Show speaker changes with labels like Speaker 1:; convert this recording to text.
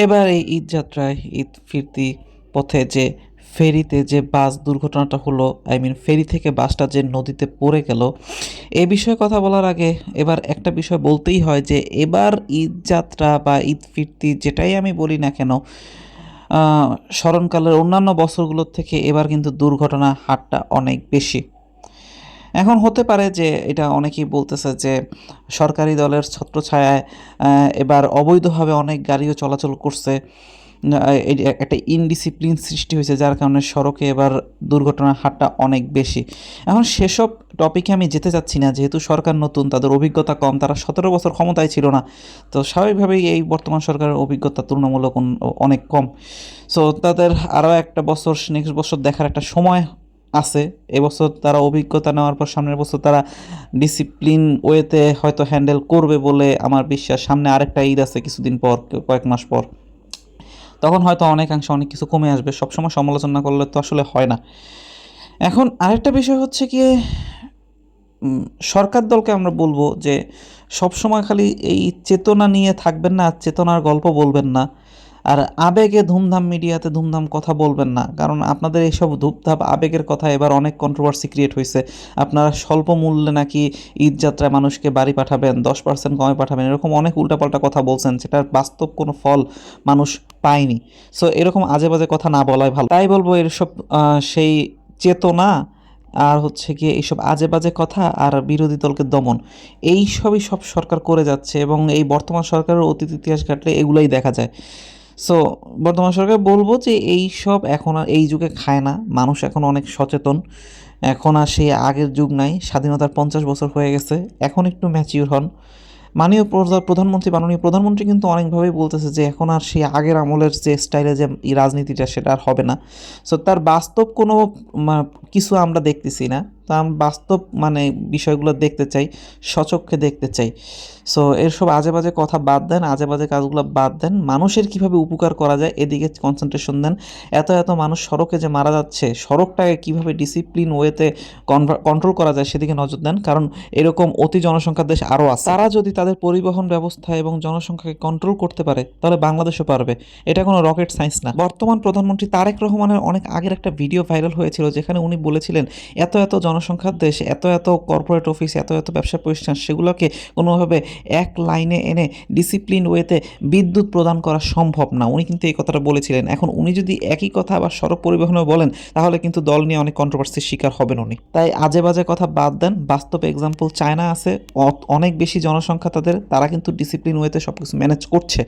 Speaker 1: এবার এই ঈদ যাত্রায় ঈদ ফিরতি পথে যে ফেরিতে যে বাস দুর্ঘটনাটা হলো, ফেরি থেকে বাসটা যে নদীতে পড়ে গেল, এ বিষয়ে কথা বলার আগে এবার একটা বিষয় বলতেই হয় যে এবার ঈদ যাত্রা বা ঈদ ফিরতি যেটাই আমি বলি না কেন, স্মরণকালের অন্যান্য বছরগুলোর থেকে এবার কিন্তু দুর্ঘটনার হারটা অনেক বেশি। এখন হতে পারে যে এটা অনেকেই বলতেছে যে সরকারি দলের ছত্রছায়ায় এবার অবৈধভাবে অনেক গাড়িও চলাচল করছে। এই যে একটা ইনডিসিপ্লিন সৃষ্টি হয়েছে, যার কারণে সড়কে এবার দুর্ঘটনার হারটা অনেক বেশি। এখন সেসব টপিকে আমি যেতে চাচ্ছি না, যেহেতু সরকার নতুন, তাদের অভিজ্ঞতা কম, তারা 17 বছর ক্ষমতায় ছিল না। তো স্বাভাবিকভাবেই এই বর্তমান সরকারের অভিজ্ঞতা তুলনামূলক অনেক কম। সো তাদের আরও একটা বছর, নেক্সট বছর দেখার একটা সময় আছে। এবছর তারা অভিজ্ঞতা নেওয়ার পর সামনের বছর তারা ডিসিপ্লিন ওয়েতে হয়তো হ্যান্ডেল করবে বলে আমার বিশ্বাস। সামনে আরেকটা ঈদ আছে কিছুদিন পর, কয়েক মাস পর, তখন হয়তো অনেকাংশে অনেক কিছু কমে আসবে। সবসময় সমালোচনা করলে তো আসলে হয় না। এখন আরেকটা বিষয় হচ্ছে গিয়ে সরকার দলকে আমরা বলবো যে সবসময় খালি এই চেতনা নিয়ে থাকবেন না, চেতনার গল্প বলবেন না, আর আবেগে ধুমধাম মিডিয়াতে ধুমধাম কথা বলবেন না। কারণ আপনাদের এইসব ধূপধাপ আবেগের কথা এবার অনেক কন্ট্রোভার্সি ক্রিয়েট হয়েছে। আপনারা স্বল্প মূল্যে নাকি ঈদ যাত্রায় মানুষকে বাড়ি পাঠাবেন, 10% কমে পাঠাবেন, এরকম অনেক উল্টাপাল্টা কথা বলছেন, সেটার বাস্তব কোনো ফল মানুষ পায়নি। সো এরকম আজে বাজে কথা না বলাই ভালো। তাই বলবো এসব সেই চেতনা আর হচ্ছে গিয়ে এইসব আজে বাজে কথা আর বিরোধী দলকে দমন, এই সবই সব সরকার করে যাচ্ছে, এবং এই বর্তমান সরকারের অতীত ইতিহাস ঘাটলে এগুলাই দেখা যায়। সো বর্তমান সরকার বলবো যে এই সব এখন আর এই যুগে খায় না। মানুষ এখন অনেক সচেতন। এখন আর সেই আগের যুগ নাই, স্বাধীনতার 50 বছর হয়ে গেছে। এখন একটু ম্যাচিউর হন। মাননীয় প্রধানমন্ত্রী কিন্তু অনেকভাবেই বলতেছে যে এখন আর সেই আগের আমলের যে স্টাইলে যে এই রাজনীতিটা, সেটা আর হবে না। সো তার বাস্তব কোনো কিছু আমরা দেখতেছি না। তো আমি বাস্তব বিষয়গুলো দেখতে চাই, স্বচক্ষে দেখতে চাই। সো এসব আজে বাজে কথা বাদ দেন, আজে বাজে কাজগুলো বাদ দেন, মানুষের কিভাবে উপকার করা যায় এদিকে কনসেন্ট্রেশন দেন। এত এত মানুষ সড়কে যে মারা যাচ্ছে, সড়কটাকে কিভাবে ডিসিপ্লিন ওয়েতে কন্ট্রোল করা যায় সেদিকে নজর দেন। কারণ এরকম অতি জনসংখ্যার দেশ আরও আছে। তারা যদি তাদের পরিবহন ব্যবস্থা এবং জনসংখ্যাকে কন্ট্রোল করতে পারে, তাহলে বাংলাদেশও পারবে। এটা কোনো রকেট সায়েন্স না। বর্তমান প্রধানমন্ত্রী তারেক রহমানের অনেক আগের একটা ভিডিও ভাইরাল হয়েছিল, যেখানে উনি বলেছিলেন এত এত জনসংখ্যার দেশ, এত এত কর্পোরেট অফিস, এত এত ব্যবসা প্রতিষ্ঠান, সেগুলোকে কোনোভাবে এক লাইনে এনে ডিসিপ্লিন ওয়েতে বিদ্যুৎ প্রদান করা সম্ভব না। উনি কিন্তু এই কথাটা বলেছিলেন। এখন উনি যদি একই কথা আবার সড়ক পরিবহনেও বলেন, তাহলে কিন্তু দল নিয়ে অনেক কন্ট্রোভার্সির শিকার হবেন উনি। তাই আজে বাজে কথা বাদ দেন। বাস্তব এক্সাম্পল চায়না আছে, অনেক বেশি জনসংখ্যা তাদের, তারা কিন্তু ডিসিপ্লিন ওয়েতে সব কিছু ম্যানেজ করছে।